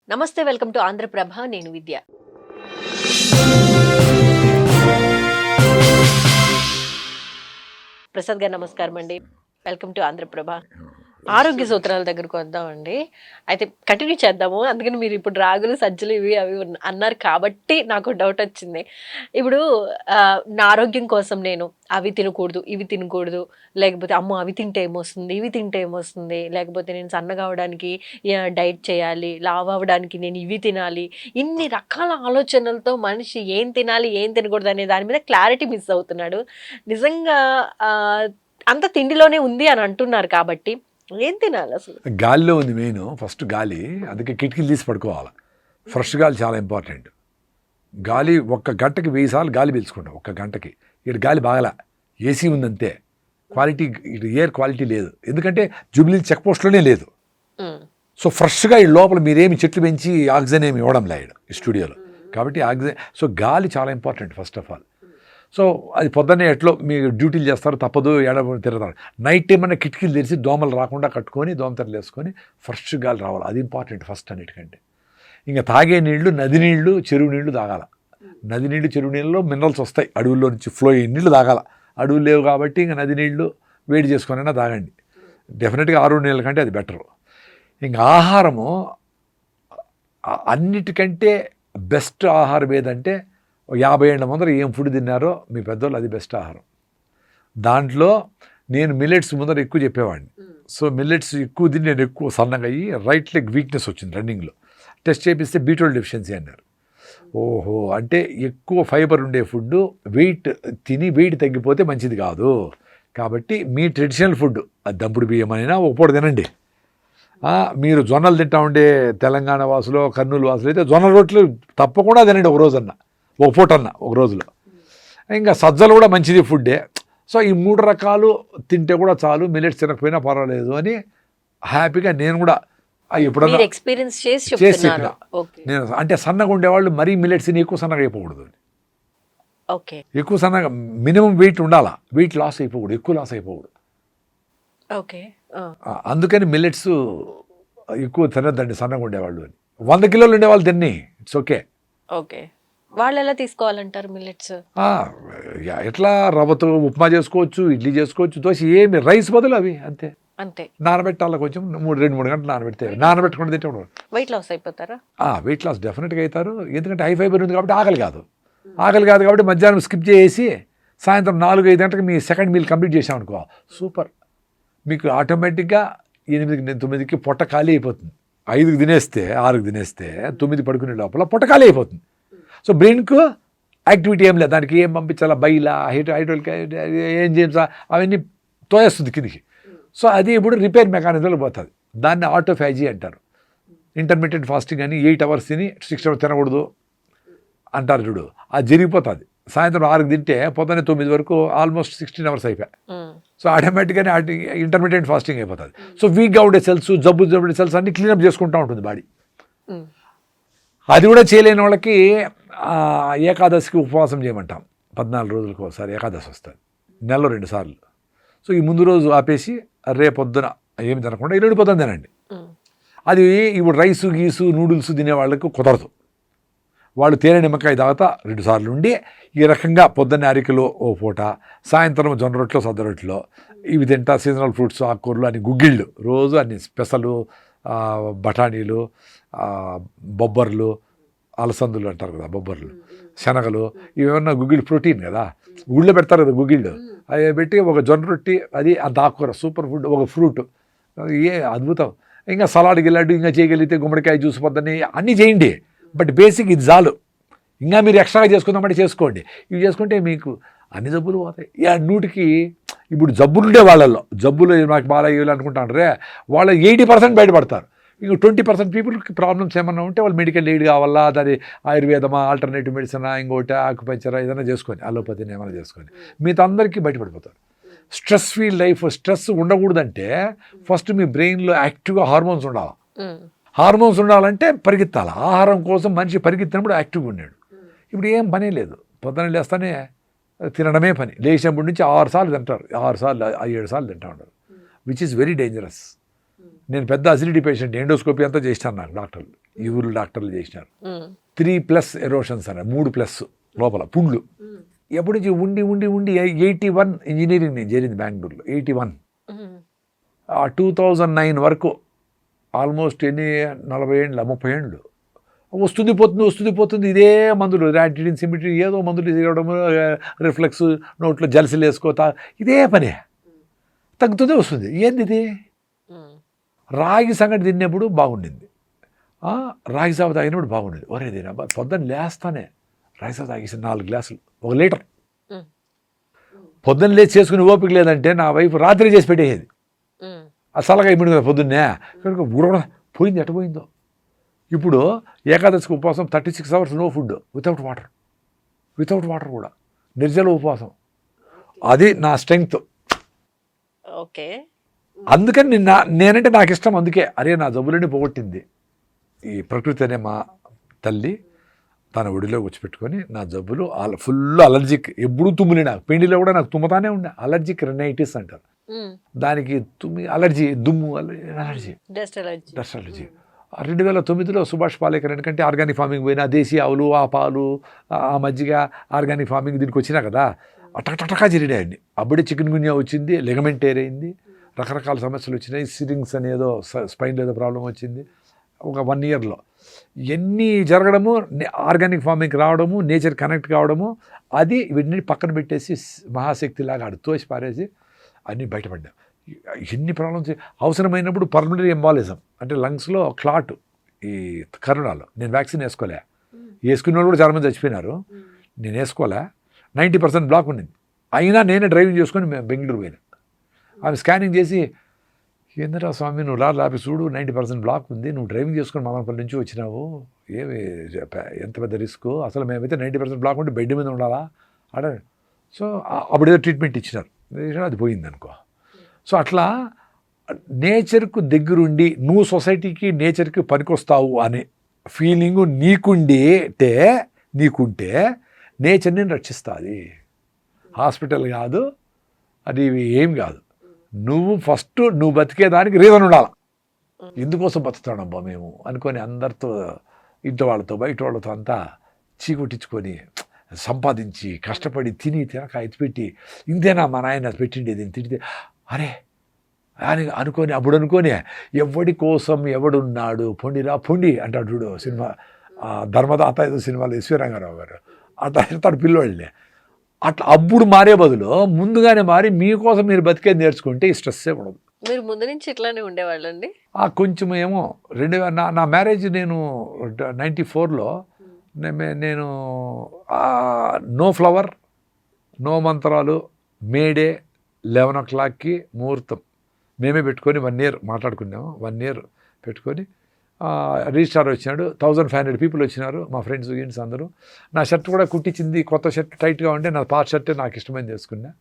నమస్తే, welcome to Andhraprabha. నేను విద్య. ప్రసాద్ గారు నమస్కారం అండి. Welcome to Andhra Prabha. ఆరోగ్య సూత్రాల దగ్గరకు వద్దామండి. అయితే కంటిన్యూ చేద్దాము. అందుకని మీరు ఇప్పుడు రాగులు, సజ్జలు ఇవి అవి అన్నారు కాబట్టి నాకు డౌట్ వచ్చింది. ఇప్పుడు నా ఆరోగ్యం కోసం నేను అవి తినకూడదు, ఇవి తినకూడదు, లేకపోతే అమ్మో అవి తింటే ఏమొస్తుంది, ఇవి తింటే ఏమొస్తుంది, లేకపోతే నేను సన్నగా అవడానికి డైట్ చేయాలి, లావ్ అవ్వడానికి నేను ఇవి తినాలి, ఇన్ని రకాల ఆలోచనలతో మనిషి ఏం తినాలి, ఏం తినకూడదు అనే దాని మీద క్లారిటీ మిస్ అవుతున్నాడు. నిజంగా అంత తిండిలోనే ఉంది అని అంటున్నారు కాబట్టి ఏం తినాలి అసలు? గాలిలో ఉంది మెయిన్. ఫస్ట్ గాలి, అందుకే కిటికీలు తీసి పడుకోవాలి. ఫ్రెష్ గాలి చాలా ఇంపార్టెంట్. గాలి ఒక్క గంటకి 1000 సార్లు గాలి పీల్చుకుంటాం. ఒక్క గంటకి ఇటు గాలి బాగలా, ఏసీ ఉందంతే. క్వాలిటీ ఇటు ఎయిర్ క్వాలిటీ లేదు, ఎందుకంటే జూబ్లీ చెక్ పోస్ట్లోనే లేదు. సో ఫ్రెష్గా ఈ లోపల మీరేమి చెట్లు పెంచి ఆక్సిజన్ ఏమి ఇవ్వడం లేదు ఈ స్టూడియోలో, కాబట్టి ఆక్సిజన్. సో గాలి చాలా important first of all. So అది పొద్దున్నే ఎట్లో మీరు డ్యూటీలు చేస్తారు, తప్పదు, తిరుగుతారు. నైట్ టైం అన్న కిటికీలు తెరిచి దోమలు రాకుండా కట్టుకొని దోమతెరలు వేసుకొని ఫ్రెష్ గాలి రావాలి. అది ఇంపార్టెంట్ ఫస్ట్ అన్నిటికంటే. ఇంకా తాగే నీళ్లు నది నీళ్లు, చెరువు నీళ్లు తాగాల. నది నీళ్లు, చెరువు నీళ్ళలో మినరల్స్ వస్తాయి, అడవుల్లో నుంచి ఫ్లో అయ్యే నీళ్లు తాగాల. అడవులు లేవు కాబట్టి ఇంకా నది నీళ్లు వేడి చేసుకొనైనా తాగండి. డెఫినెట్గా 6 నీళ్ళ కంటే అది బెటరు. ఇంకా ఆహారము అన్నిటికంటే బెస్ట్ ఆహారం ఏదంటే 50 ఏళ్ళ ముందర ఏం ఫుడ్ తిన్నారో మీ పెద్దోళ్ళు, అది బెస్ట్ ఆహారం. దాంట్లో నేను మిల్లెట్స్ ముందర ఎక్కువ చెప్పేవాడిని. సో మిల్లెట్స్ ఎక్కువ తిని నేను ఎక్కువ సన్నగా అయ్యి రైట్ లెగ్ వీక్నెస్ వచ్చింది. రన్నింగ్లో టెస్ట్ చేపిస్తే B12 డెఫిషియన్సీ అన్నారు. ఓహో, అంటే ఎక్కువ ఫైబర్ ఉండే ఫుడ్ వెయిట్ తిని వెయిట్ తగ్గిపోతే మంచిది కాదు. కాబట్టి మీ ట్రెడిషనల్ ఫుడ్, అది దంపుడు బియ్యం అయినా ఒక పూట తినండి. మీరు జొన్నలు తింటా ఉండే తెలంగాణ వాసులో, కర్నూలు వాసులు అయితే జొన్న రొట్టెలు తప్పకుండా తినండి ఒక రోజన్నా, ఒక పూట అన్న ఒక రోజులో. ఇంకా సజ్జలు కూడా మంచిది ఫుడ్డే. సో ఈ 3 రకాలు తింటే కూడా చాలు, మిల్లెట్స్ తినకపోయినా పర్వాలేదు అని హ్యాపీగా నేను కూడా ఎప్పుడన్నా ఎక్స్పీరియన్స్ చేసి చెప్పిన. నేను అంటే సన్నగా ఉండేవాళ్ళు మరీ మిల్లెట్స్ని ఎక్కువ సన్నగా అయిపోకూడదు. ఎక్కువ సన్నగా మినిమం వెయిట్ ఉండాలా, వెయిట్ లాస్ అయిపోకూడదు, ఎక్కువ లాస్ అయిపోకూడదు. అందుకని మిల్లెట్స్ ఎక్కువ తినద్దండి సన్నగా ఉండేవాళ్ళు అని. 100 కిలోలు ఉండేవాళ్ళు తిన్ని, ఇట్స్ ఓకే. వాళ్ళు ఎలా తీసుకోవాలంటారు మిల్లెట్స్? ఎట్లా రవ్వతో ఉప్మా చేసుకోవచ్చు, ఇడ్లీ చేసుకోవచ్చు, దోశ, ఏమి రైస్ బదులు అవి అంతే. నానబెట్టాల కొంచెం 2-3 గంటలు నానబెడితే, నానబెట్టుకుంటే తింటే వెయిట్ లాస్ అయిపోతారా? వెయిట్ లాస్ డెఫినెట్గా అవుతారు. ఎందుకంటే హై ఫైబర్ ఉంది కాబట్టి ఆకలి కాదు కాబట్టి మధ్యాహ్నం స్కిప్ చేసి సాయంత్రం 4-5 గంటలకు మీ సెకండ్ మీల్ కంప్లీట్ చేసామనుకో, సూపర్. మీకు ఆటోమేటిక్గా 8-9కి పొట్ట ఖాళీ అయిపోతుంది. 5కి తినేస్తే 6కి తినేస్తే 9 పడుకునే లోపల పొట్ట ఖాళీ అయిపోతుంది. సో బ్రెయిన్కు యాక్టివిటీ ఏం లేదు, దానికి ఏం పంపించాలా, బైలా, హైడ్రోలిక్ ఎంజైమ్స్ అవన్నీ తోయేస్తుంది కిందికి. సో అది ఇప్పుడు రిపేర్ మెకానిజంలో పోతుంది. దాన్ని ఆటోఫాజీ అంటారు. ఇంటర్మీడియట్ ఫాస్టింగ్ అని 8 hours తిని 6 hours తినకూడదు అంటారు చూడు, అది జరిగిపోతుంది. సాయంత్రం 6కి తింటే పొద్దున్నే 9 వరకు ఆల్మోస్ట్ 16 hours అయిపోయాయి. సో ఆటోమేటిక్గానే ఇంటర్మీడియట్ ఫాస్టింగ్ అయిపోతుంది. సో వీక్గా ఉండే సెల్స్, జబ్బు సెల్స్ అన్ని క్లీనప్ చేసుకుంటూ ఉంటుంది బాడీ. అది కూడా చేయలేని వాళ్ళకి ఏకాదశికి ఉపవాసం చేయమంటాం. 14 రోజులకు ఒకసారి ఏకాదశి వస్తుంది, నెలలో 2 సార్లు. సో ఈ ముందు రోజు ఆపేసి రేపొద్దున ఏమి తినకుండా ఎల్లుండి పొద్దున తినండి. అది ఇప్పుడు రైసు గీసు నూడిల్స్ తినే వాళ్ళకు కుదరదు. వాళ్ళు తేనె నిమ్మకాయ తాగుతా 2 సార్లు ఉండి ఈ రకంగా పొద్దున్నే అరికలో ఓ పూట, సాయంత్రం జొన్న రొట్టెలో, సద్ద రొట్టెలో ఇవి తింటా. సీజనల్ ఫ్రూట్స్, ఆకుకూరలు, అన్ని గుగ్గిళ్ళు రోజు, అన్ని పెసలు, బఠానీలు, బొబ్బర్లు, అలసందులు అంటారు కదా, బొబ్బర్లు, శనగలు, ఇవేమన్నా గుగ్గిళ్ళు ప్రోటీన్ కదా, గుళ్ళో పెడతారు కదా గుగ్గిళ్ళు, అవి పెట్టి ఒక జొన్న రొట్టి, అది అంత ఆకుకూర, సూపర్ ఫుడ్, ఒక ఫ్రూట్, ఏ అద్భుతం. ఇంకా సలాడ్ గిలాడు ఇంకా చేయగలిగితే గుమ్మడికాయ జ్యూస్ పొద్దున్నే అన్నీ చేయండి. బట్ బేసిక్ ఇది చాలు. ఇంకా మీరు ఎక్స్ట్రాగా చేసుకుందామంటే చేసుకోండి. ఇవి చేసుకుంటే మీకు అన్ని జబ్బులు పోతాయి. 100కి ఇప్పుడు జబ్బులు ఉండే వాళ్ళల్లో, జబ్బులు నాకు బాగా ఇవ్వాలి అనుకుంటాండ్రే, వాళ్ళు 80% బయటపడతారు. ఇంక 20% పీపుల్కి ప్రాబ్లమ్స్ ఏమన్నా ఉంటే వాళ్ళు మెడికల్ ఎయిడ్ కావాలా, దాని ఆయుర్వేదమా, ఆల్టర్నేటివ్ మెడిసిన్, ఇంకోటి ఆకుపంచరా, ఏదైనా చేసుకొని, అలోపతిని ఏమైనా చేసుకొని మీతో అందరికీ బయటపడిపోతారు. Stress free life. స్ట్రెస్ ఉండకూడదంటే ఫస్ట్ మీ బ్రెయిన్లో యాక్టివ్గా హార్మోన్స్ ఉండాలి. హార్మోన్స్ ఉండాలంటే పరిగెత్తాలి. ఆహారం కోసం మనిషి పరిగెత్తినప్పుడు యాక్టివ్గా ఉన్నాడు. ఇప్పుడు ఏం పనే లేదు, పొద్దున లేస్తానే తినడమే పని. లేచినప్పటి నుంచి 6 సార్లు తింటారు, 6 సార్లు 7 సార్లు తింటా ఉంటారు, విచ్ ఈస్ వెరీ డేంజరస్. నేను పెద్ద అసిడిటీ పేషెంట్, ఎండోస్కోపీ అంతా చేస్తాను నాకు డాక్టర్లు. ఈ ఊరు డాక్టర్లు చేసినారు. 3+ ఎరోషన్స్ అనే 3+ లోపల పుండ్లు. ఎప్పటి నుంచి ఉండి ఉండి ఉండి 81 ఇంజనీరింగ్ నేను చేరింది బెంగళూరులో. 81 2009 వరకు ఆల్మోస్ట్ 40 ఏళ్ళు 30 ఏళ్ళు వస్తుంది పోతుంది ఇదే మందులు, ర్యాటిడిన్ సిమిట్రీ ఏదో మందులు చేయడము, రిఫ్లెక్స్, నోట్లో జలసలు వేసుకోతా, ఇదే పనే. తగ్గుతుంది వస్తుంది. ఏంది ఇది? రాగి సంగటి తిన్నప్పుడు బాగుండింది, రాగి సాగు తాగినప్పుడు బాగుండేది. ఒరే దీని పొద్దున్న లేస్తానే రాగి సాగు తాగేసి 4 గ్లాసులు 1 లీటర్. పొద్దున్న లేచి చేసుకుని ఓపిక లేదంటే నా వైఫ్ రాత్రి చేసి పెట్టేది. అసలుగా ఇప్పుడు కదా పొద్దున్నే కనుక పోయింది, ఎట పోయిందో. ఇప్పుడు ఏకాదశికి ఉపవాసం 36 hours no food, without water కూడా, నిర్జల ఉపవాసం. అది నా స్ట్రెంగ్త్. ఓకే, అందుకని నేనంటే నాకు ఇష్టం. అందుకే అరే నా జబ్బులన్నీ పోగొట్టింది ఈ ప్రకృతి అనే మా తల్లి. తన ఒడిలో కూర్చోపెట్టుకొని నా జబ్బులు ఫుల్ అలర్జిక్, ఎప్పుడూ తుమ్ములే. నాకు పిండిలో కూడా నాకు తుమ్మతానే ఉండే. అలర్జిక్ రెనైటిస్ అంటారు దానికి. అలర్జీ, దుమ్ము అలర్జీ, డస్ట్ అలర్జీ. 2009లో సుభాష్ పాలేకర్ ఎందుకంటే ఆర్గానిక్ ఫార్మింగ్ పోయినా, దేశీ ఆవులు, ఆ పాలు, ఆ మజ్జిగ, ఆర్గానిక్ ఫార్మింగ్ దీనికి వచ్చినా కదా, అటకా జరిగాయండి. అప్పుడే చికెన్ గున్యా వచ్చింది, లిగమెంట్ టేర్ అయింది, రకరకాల సమస్యలు వచ్చినాయి. సిరింగ్స్ అనేదో స్పైన్ ఏదో ప్రాబ్లం వచ్చింది. ఒక 1 ఇయర్లో ఎన్ని జరగడము, ఆర్గానిక్ ఫార్మింగ్కి రావడము, నేచర్ కనెక్ట్ కావడము, అది వీటిని పక్కన పెట్టేసి మహాశక్తిలాగా ఆడు తోసి పారేసి అన్నీ బయటపడ్డాం. ఎన్ని ప్రాబ్లమ్స్. అవసరమైనప్పుడు పల్మనరీ ఎంబాలిజం అంటే లంగ్స్లో క్లాట్, ఈ కరోనాలో నేను వ్యాక్సిన్ వేసుకోలే, వేసుకున్న వాళ్ళు కూడా చాలామంది చచ్చిపోయినారు. నేను వేసుకోలే. 90% బ్లాక్ ఉండింది. అయినా నేనే డ్రైవింగ్ చేసుకొని మేము బెంగళూరు పోయినా. ఆమె స్కానింగ్ చేసి, ఏందిరా స్వామి నువ్వు లాపి చూడు 90% బ్లాక్ ఉంది, నువ్వు డ్రైవింగ్ చేసుకుని మదనపల్లి నుంచి వచ్చినావు, ఏమి ఎంత పెద్ద రిస్క్, అసలు మేమైతే 90% బ్లాక్ ఉంటే బెడ్ మీద ఉండాలా అడ. సో అప్పుడు ఏదో ట్రీట్మెంట్ ఇచ్చినారు, అది పోయింది అనుకో. సో అట్లా నేచర్కు దగ్గరుండి నువ్వు సొసైటీకి నేచర్కి పనికొస్తావు అనే ఫీలింగు నీకుంటే నేచర్ని రక్షిస్తుంది. హాస్పిటల్ కాదు, అది ఏం కాదు. నువ్వు ఫస్ట్ నువ్వు బతికేదానికి రీజన్ ఉండాలి. ఎందుకోసం బతుకుతాడబ్బా మేము అనుకొని అందరితో, ఇంట్లో వాళ్ళతో బయట వాళ్ళతో అంతా చీకొట్టించుకొని సంపాదించి కష్టపడి తినక ఎత్తిపెట్టి, ఇంతేనా మా నాయన పెట్టిండేది తింటే అరే అని అనుకొని ఎవడి కోసం ఎవడున్నాడు పొండి అంటాడు చూడు సినిమా, ధర్మదాత ఏదో సినిమాలో ఎస్వి రంగారావు గారు అట్లా తను పిల్లోళ్ళే. అట్లా అప్పుడు మారే బదులు ముందుగానే మారి మీకోసం మీరు బతికేది నేర్చుకుంటే ఈ స్ట్రెస్సే ఉండదు. మీరు ముందు నుంచి ఇట్లానే ఉండేవాళ్ళండి? కొంచెం ఏమో నా మ్యారేజ్ నేను 94లో నేను నో ఫ్లవర్, నో మంత్రాలు, మేడే 11 o'clockకి ముహూర్తం మేమే పెట్టుకొని 1 year మాట్లాడుకున్నాము. 1 year పెట్టుకొని రిజిస్ట్రార్ వచ్చినాడు, 1500 people వచ్చినారు, మా ఫ్రెండ్స్ అందరూ. నా షర్ట్ కూడా కుట్టించింది, కొత్త షర్ట్ టైట్గా ఉంటే నా పాత షర్టే నాకు ఇష్టమైంది వేసుకున్నా.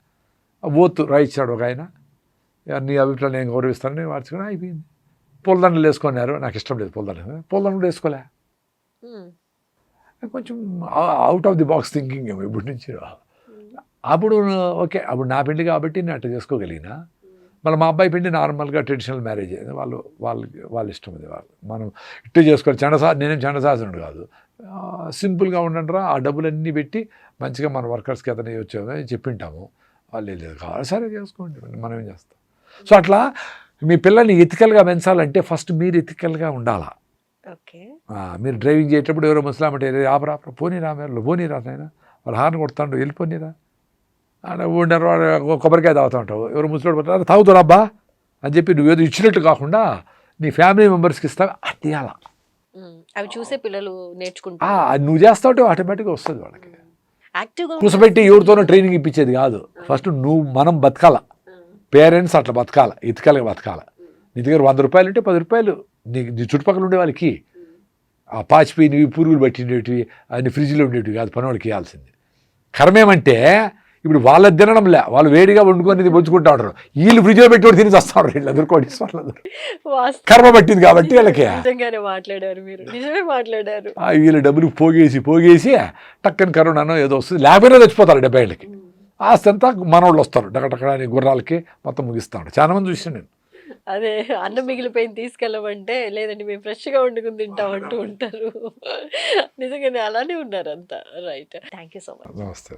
ఓతు రాయించాడు ఒక ఆయన, నీ అభిప్రాయం నేను గౌరవిస్తానని మార్చుకుని అయిపోయింది. పూలదండలు వేసుకున్నారు, నాకు ఇష్టం లేదు పూలదండ కూడా వేసుకోలే. కొంచెం out of the box thinking ఏమో ఇప్పటి నుంచి. అప్పుడు ఓకే, అప్పుడు నా పెళ్లి కాబట్టి నేను అట్లా చేసుకోగలిగిన. మళ్ళీ మా అబ్బాయి పెళ్లి నార్మల్గా ట్రెడిషనల్ మ్యారేజ్ అయింది. వాళ్ళ ఇష్టం అది. మనం ఇట్టే చేసుకోవాలి. నేనేం చండశాసనుడు కాదు, సింపుల్గా ఉండండిరా, ఆ డబ్బులన్నీ పెట్టి మంచిగా మన వర్కర్స్కి అతను వచ్చామని చెప్పింటాము. వాళ్ళు లేదు కావాలి సరే చేసుకోండి, మనం ఏం చేస్తాం. సో అట్లా మీ పిల్లల్ని ఎథికల్గా పెంచాలంటే ఫస్ట్ మీరు ఎథికల్గా ఉండాలా. మీరు డ్రైవింగ్ చేసేటప్పుడు ఎవరో ముసలామంటే ఆపరా పోనీరా నాయన, వాళ్ళు హార్న్ కొడతాడు వెళ్ళిపోనీరా అని ఉండరు. కొబ్బరికాయ తాగుతూ ఉంటావు, ఎవరు ముసలాడు పోతారు తాగుతారు అబ్బా అని చెప్పి నువ్వేదో ఇచ్చినట్టు కాకుండా నీ ఫ్యామిలీ మెంబర్స్కి ఇస్తావు, అది తీయాలా. అవి చూసే పిల్లలు నేర్చుకుంటా. అది నువ్వు చేస్తా ఉంటే ఆటోమేటిక్గా వస్తుంది వాళ్ళకి. కూర్చోబెట్టి ఎవరితోనో ట్రైనింగ్ ఇప్పించేది కాదు. ఫస్ట్ మనం బతకాల, పేరెంట్స్ అట్లా బతకాల, ఎథికల్గా బతకాల. నీ దగ్గర 100 రూపాయలు ఉంటే 10 రూపాయలు నీ చుట్టుపక్కల ఉండే వాళ్ళకి, ఆ పాచిపోయినవి పురుగులు పట్టినవి అన్ని ఫ్రిడ్జ్లో ఉండేవి కాదు, పని వాళ్ళకి ఇవ్వాల్సింది. కర్మేమంటే ఇప్పుడు వాళ్ళది తినడంలే, వాళ్ళు వేడిగా వండుకొని పంచుకుంటా ఉంటారు, వీళ్ళు ఫ్రిడ్జ్లో పెట్టి తిని వస్తారు. వీళ్ళు ఎదుర్కోండి కర్మ పట్టింది కాబట్టి వీళ్ళకి. వీళ్ళు డబ్బులు పోగేసి టక్కని కరోనానో ఏదో వస్తుంది, లేకపోయినా చచ్చిపోతారు 70 ఏళ్ళకి. ఆస్తి అంతా మనోళ్ళు వస్తారు టకటకని గుర్రాలకి మొత్తం ముగిస్తాడు. చాలా మంది చూసాను నేను. అదే అన్నం మిగిలిపోయింది తీసుకెళ్ళమంటే లేదండి మేము ఫ్రెష్గా వండుకుని తింటాం అంటూ ఉంటారు. నిజంగానే అలానే ఉన్నారు అంతా. Right. Thank you so much. నమస్తే.